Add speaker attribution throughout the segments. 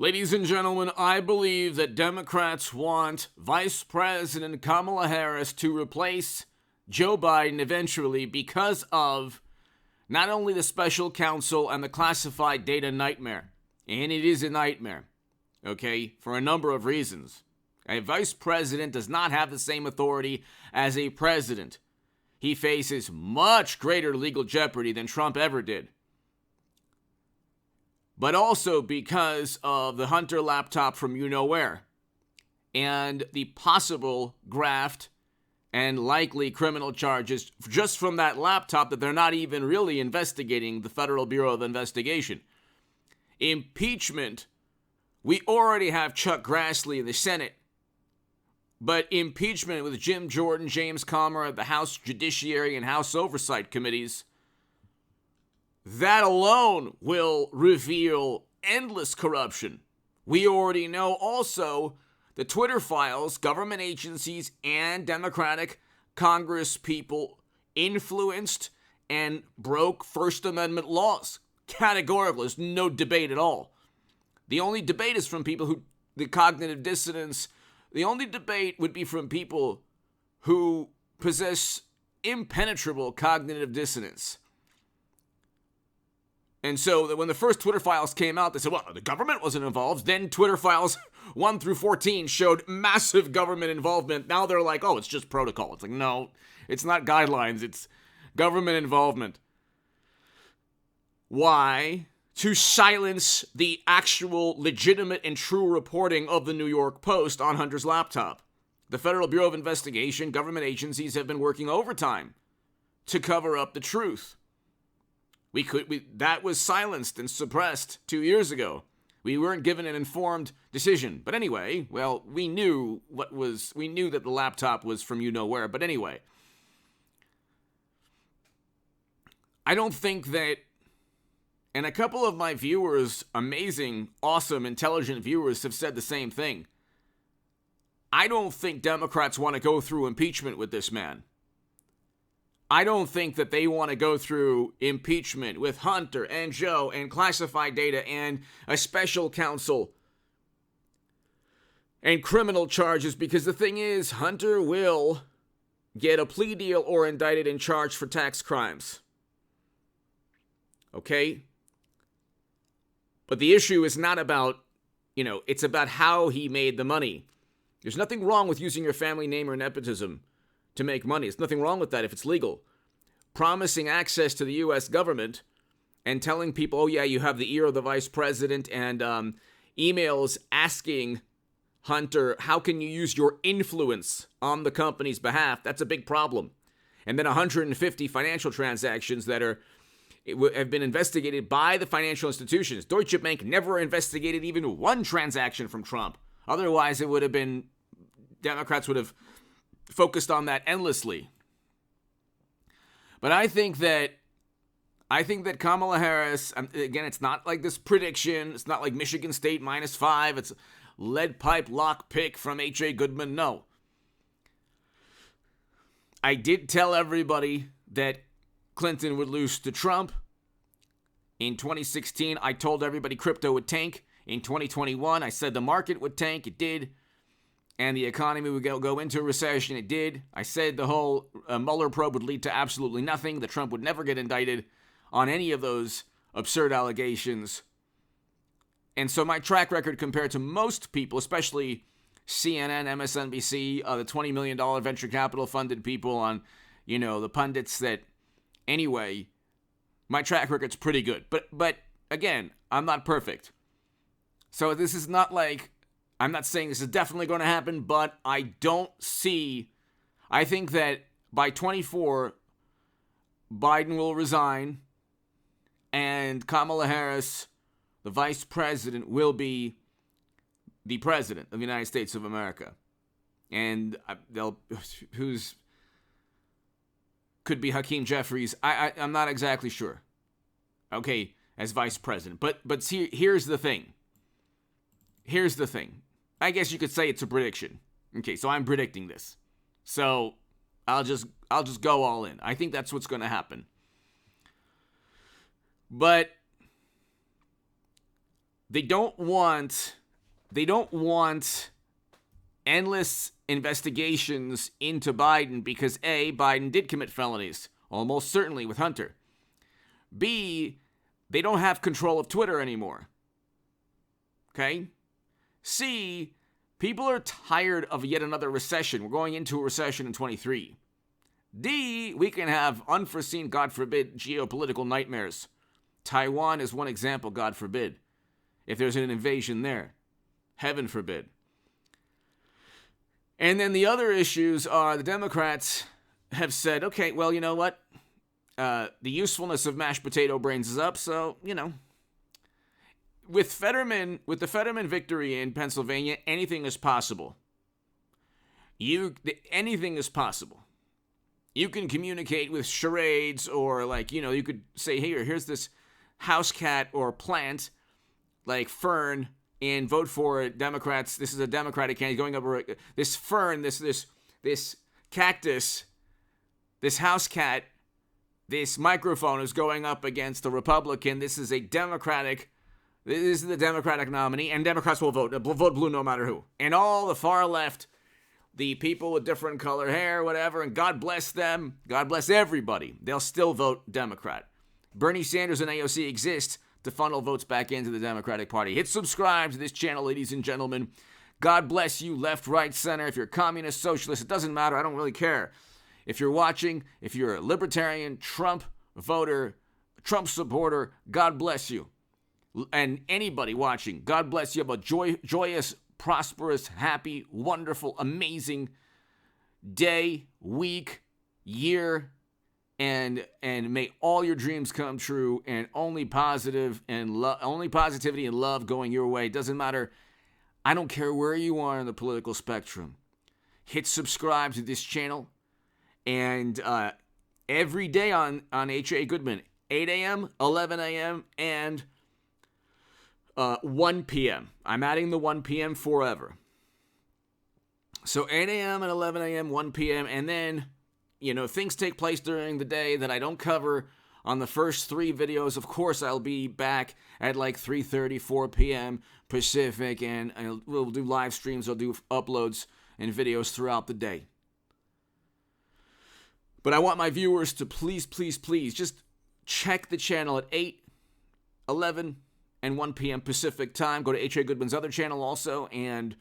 Speaker 1: Ladies and gentlemen, I believe that Democrats want Vice President Kamala Harris to replace Joe Biden eventually because of not only the special counsel and the classified data nightmare, and it is a nightmare, okay, for a number of reasons. A vice president does not have the same authority as a president. He faces much greater legal jeopardy than Trump ever did. But also because of the Hunter laptop from you-know-where and the possible graft and likely criminal charges just from that laptop that they're not even really investigating the Federal Bureau of Investigation. Impeachment, we already have Chuck Grassley in the Senate, but impeachment with Jim Jordan, James Comer at the House Judiciary and House Oversight Committees, that alone will reveal endless corruption. We already know also the Twitter files, government agencies, and Democratic Congress people influenced and broke First Amendment laws. Categorically, there's no debate at all. The only debate is from people who, the cognitive dissonance, the only debate would be from people who possess impenetrable cognitive dissonance. And so when the first Twitter files came out, they said, well, the government wasn't involved. Then Twitter files 1 through 14 showed massive government involvement. Now they're like, oh, it's just protocol. It's like, no, it's not guidelines. It's government involvement. Why? To silence the actual legitimate and true reporting of the New York Post on Hunter's laptop. The Federal Bureau of Investigation, government agencies have been working overtime to cover up the truth. That was silenced and suppressed 2 years ago. We weren't given an informed decision. But anyway, well, we knew that the laptop was from you-know-where. But anyway, I don't think that, and a couple of my viewers, amazing, awesome, intelligent viewers have said the same thing. I don't think Democrats want to go through impeachment with this man. I don't think that they want to go through impeachment with Hunter and Joe and classified data and a special counsel and criminal charges, because the thing is, Hunter will get a plea deal or indicted and charged for tax crimes. Okay? But the issue is not about, it's about how he made the money. There's nothing wrong with using your family name or nepotism to make money. There's nothing wrong with that if it's legal. Promising access to the U.S. government and telling people, oh yeah, you have the ear of the vice president, and emails asking Hunter, how can you use your influence on the company's behalf? That's a big problem. And then 150 financial transactions that have been investigated by the financial institutions. Deutsche Bank never investigated even one transaction from Trump. Otherwise, it would have been, Democrats would have focused on that endlessly. But I think that Kamala Harris, again, it's not like this prediction. It's not like Michigan State -5. It's lead pipe lock pick from H.A. Goodman. No. I did tell everybody that Clinton would lose to Trump. In 2016, I told everybody crypto would tank. In 2021, I said the market would tank. It did. And the economy would go into a recession. It did. I said the whole Mueller probe would lead to absolutely nothing, that Trump would never get indicted on any of those absurd allegations. And so my track record compared to most people, especially CNN, MSNBC, the $20 million venture capital funded people on, the pundits that, anyway, my track record's pretty good. But again, I'm not perfect. So this is not like, I'm not saying this is definitely going to happen, but I think that by 24, Biden will resign and Kamala Harris, the vice president, will be the president of the United States of America. And could be Hakeem Jeffries. I'm not exactly sure. Okay, as vice president. But here's the thing. I guess you could say it's a prediction. Okay, so I'm predicting this. So I'll just go all in. I think that's what's going to happen. But they don't want endless investigations into Biden because A, Biden did commit felonies, almost certainly with Hunter. B, they don't have control of Twitter anymore. Okay? C, people are tired of yet another recession. We're going into a recession in 23. D, we can have unforeseen, God forbid, geopolitical nightmares. Taiwan is one example, God forbid. If there's an invasion there. Heaven forbid. And then the other issues are the Democrats have said, okay, well, you know what? The usefulness of mashed potato brains is up, so, with the Fetterman victory in Pennsylvania, anything is possible. Anything is possible. You can communicate with charades or you could say, hey, here's this house cat or plant like fern and vote for Democrats. This is a Democratic candidate going up. This fern, this cactus, this house cat, this microphone is going up against the Republican. This is the Democratic nominee, and Democrats will vote blue no matter who. And all the far left, the people with different color hair, whatever, and God bless them, God bless everybody, they'll still vote Democrat. Bernie Sanders and AOC exist to funnel votes back into the Democratic Party. Hit subscribe to this channel, ladies and gentlemen. God bless you, left, right, center. If you're a communist, socialist, it doesn't matter. I don't really care. If you're watching, if you're a libertarian, Trump voter, Trump supporter, God bless you. And anybody watching, God bless you. Have a joyous, prosperous, happy, wonderful, amazing day, week, year, and may all your dreams come true, and only positivity and love going your way. Doesn't matter. I don't care where you are in the political spectrum. Hit subscribe to this channel, and every day on H.A. Goodman, 8 a.m., 11 a.m., and 1 p.m. I'm adding the 1 p.m. forever. So 8 a.m. and 11 a.m., 1 p.m., and then things take place during the day that I don't cover on the first 3 videos. Of course, I'll be back at 3:30, 4 p.m. Pacific, and we'll do live streams. I'll do uploads and videos throughout the day. But I want my viewers to please just check the channel at 8, 11, and 1 p.m. Pacific time. Go to H.A. Goodman's other channel also, and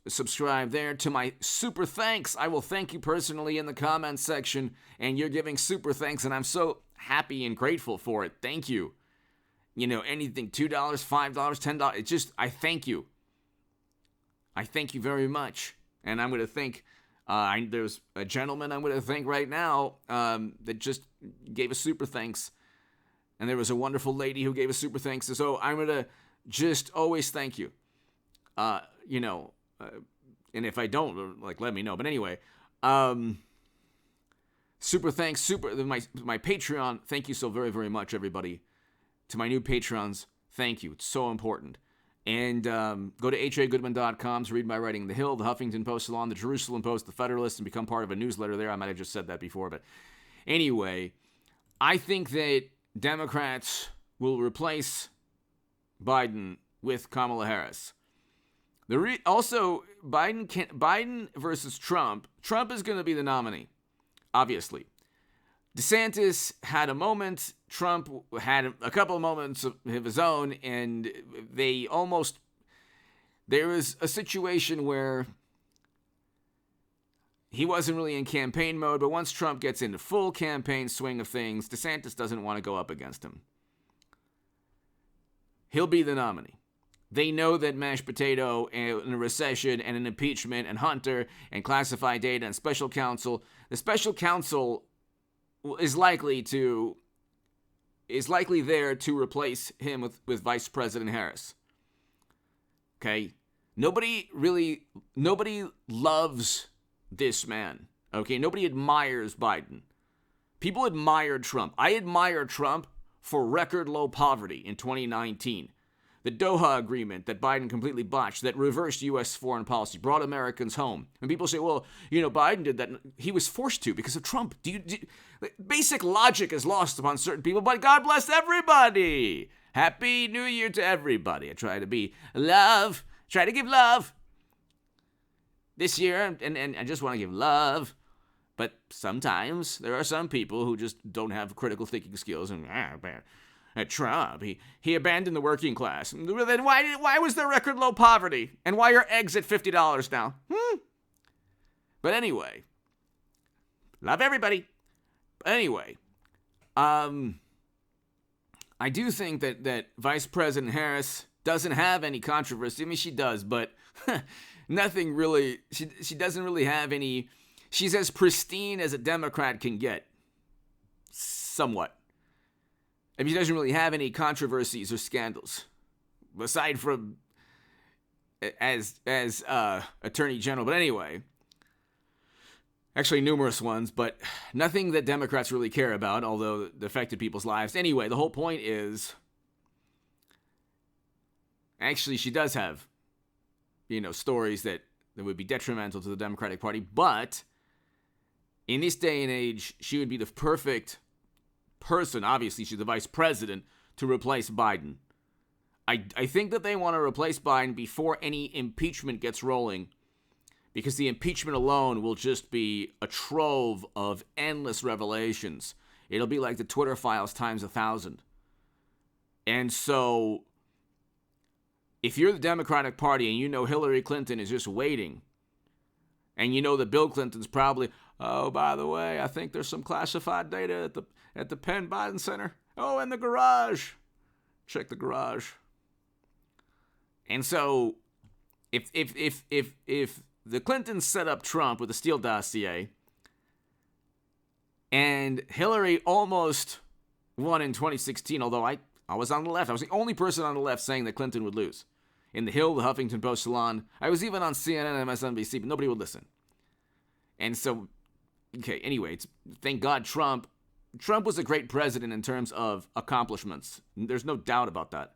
Speaker 1: subscribe there. To my super thanks, I will thank you personally in the comments section, and you're giving super thanks, and I'm so happy and grateful for it. Thank you. Anything, $2, $5, $10, it's just, I thank you. I thank you very much. And I'm going to thank, there's a gentleman I'm going to thank right now that just gave a super thanks. And there was a wonderful lady who gave a super thanks. So I'm going to just always thank you. And if I don't, let me know. But anyway, super thanks, my Patreon. Thank you so very, very much, everybody. To my new patrons, thank you. It's so important. And go to hagoodman.com to read my writing, The Hill, The Huffington Post, Salon, The Jerusalem Post, The Federalist, and become part of a newsletter there. I might have just said that before, but anyway, I think that Democrats will replace Biden with Kamala Harris. Also, Biden versus Trump. Trump is going to be the nominee, obviously. DeSantis had a moment. Trump had a couple of moments of his own, and there was a situation where he wasn't really in campaign mode, but once Trump gets into full campaign swing of things, DeSantis doesn't want to go up against him. He'll be the nominee. They know that mashed potato and a recession and an impeachment and Hunter and classified data and special counsel, the special counsel is likely there to replace him with Vice President Harris. Okay? Nobody loves this man. Okay? Nobody admires Biden. People admire Trump. I admire Trump for record low poverty in 2019. The Doha Agreement that Biden completely botched, that reversed U.S. foreign policy, brought Americans home. And people say, well, Biden did that. He was forced to because of Trump. Basic logic is lost upon certain people, but God bless everybody. Happy New Year to everybody. I try to be love. Try to give love. This year, and I just want to give love. But sometimes there are some people who just don't have critical thinking skills. And Trump, he abandoned the working class. Then why was there record low poverty? And why are eggs at $50 now? But anyway, love everybody. But anyway, I do think that Vice President Harris doesn't have any controversy. I mean, she does, but nothing really. She doesn't really have any. She's as pristine as a Democrat can get, somewhat. I mean, she doesn't really have any controversies or scandals, aside from as Attorney General. But anyway, actually numerous ones, but nothing that Democrats really care about, although it affected people's lives. Anyway, the whole point is, actually, she does have, stories that would be detrimental to the Democratic Party, but in this day and age, she would be the perfect person, obviously she's the vice president, to replace Biden. I think that they want to replace Biden before any impeachment gets rolling, because the impeachment alone will just be a trove of endless revelations. It'll be like the Twitter files times 1,000. And so, if you're the Democratic Party and you know Hillary Clinton is just waiting, and you know that Bill Clinton's probably, oh, by the way, I think there's some classified data at the Penn Biden Center. Oh, in the garage. Check the garage. And so, if the Clintons set up Trump with the Steele dossier, and Hillary almost won in 2016, although I was on the left. I was the only person on the left saying that Clinton would lose. In the Hill, the Huffington Post Salon. I was even on CNN and MSNBC, but nobody would listen. And so, okay, anyway, thank God Trump was a great president in terms of accomplishments. There's no doubt about that.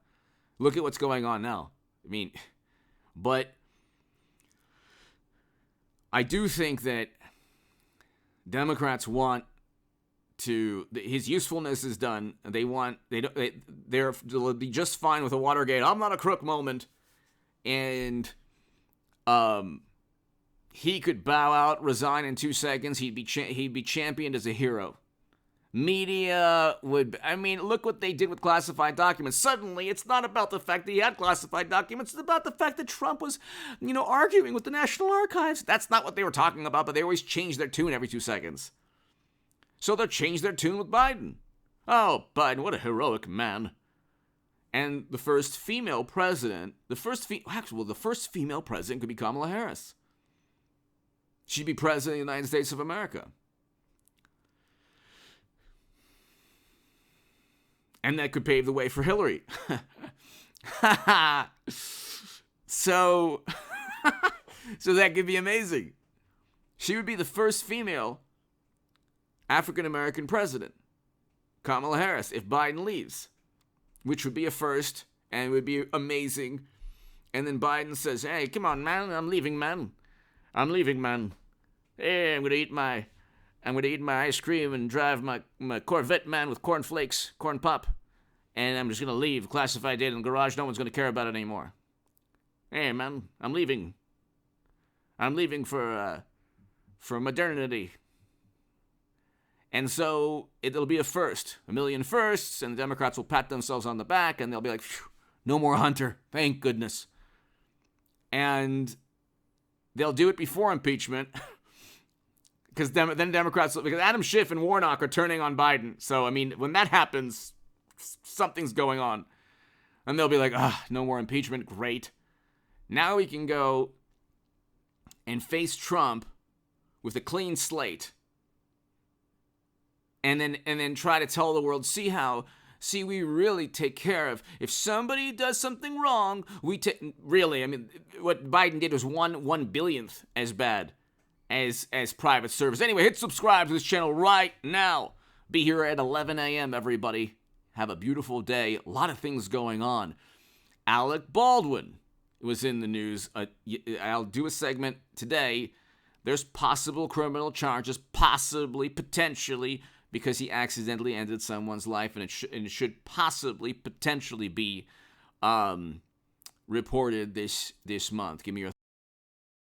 Speaker 1: Look at what's going on now. I mean, but I do think that Democrats want his usefulness is done. They'll be just fine with a Watergate, I'm not a crook moment. And he could bow out, resign in 2 seconds. He'd be championed as a hero. Media would, look what they did with classified documents. Suddenly, it's not about the fact that he had classified documents. It's about the fact that Trump was, arguing with the National Archives. That's not what they were talking about, but they always change their tune every 2 seconds. So they'll change their tune with Biden. Oh, Biden, what a heroic man. And the first female president, the first female president could be Kamala Harris. She'd be president of the United States of America. And that could pave the way for Hillary. So that could be amazing. She would be the first female African-American president, Kamala Harris, if Biden leaves, which would be a first and would be amazing. And then Biden says, hey, come on, man, I'm leaving, man. Hey, I'm going to eat my ice cream and drive my Corvette, man, with cornflakes, corn pop. And I'm just going to leave. Classified data in the garage. No one's going to care about it anymore. Hey, man, I'm leaving. I'm leaving for modernity. And so it'll be a first. A million firsts, and the Democrats will pat themselves on the back, and they'll be like, no more Hunter. Thank goodness. And they'll do it before impeachment. Because then Democrats, because Adam Schiff and Warnock are turning on Biden. So, when that happens, something's going on. And they'll be like, no more impeachment. Great. Now we can go and face Trump with a clean slate. And then try to tell the world, see, we really take care of, if somebody does something wrong, we take, really, what Biden did was 1/1 as bad as private service. Anyway, hit subscribe to this channel right now. Be here at 11 a.m., everybody. Have a beautiful day. A lot of things going on. Alec Baldwin was in the news. I'll do a segment today. There's possible criminal charges, potentially, because he accidentally ended someone's life, and it should possibly, potentially be reported this month. Give me your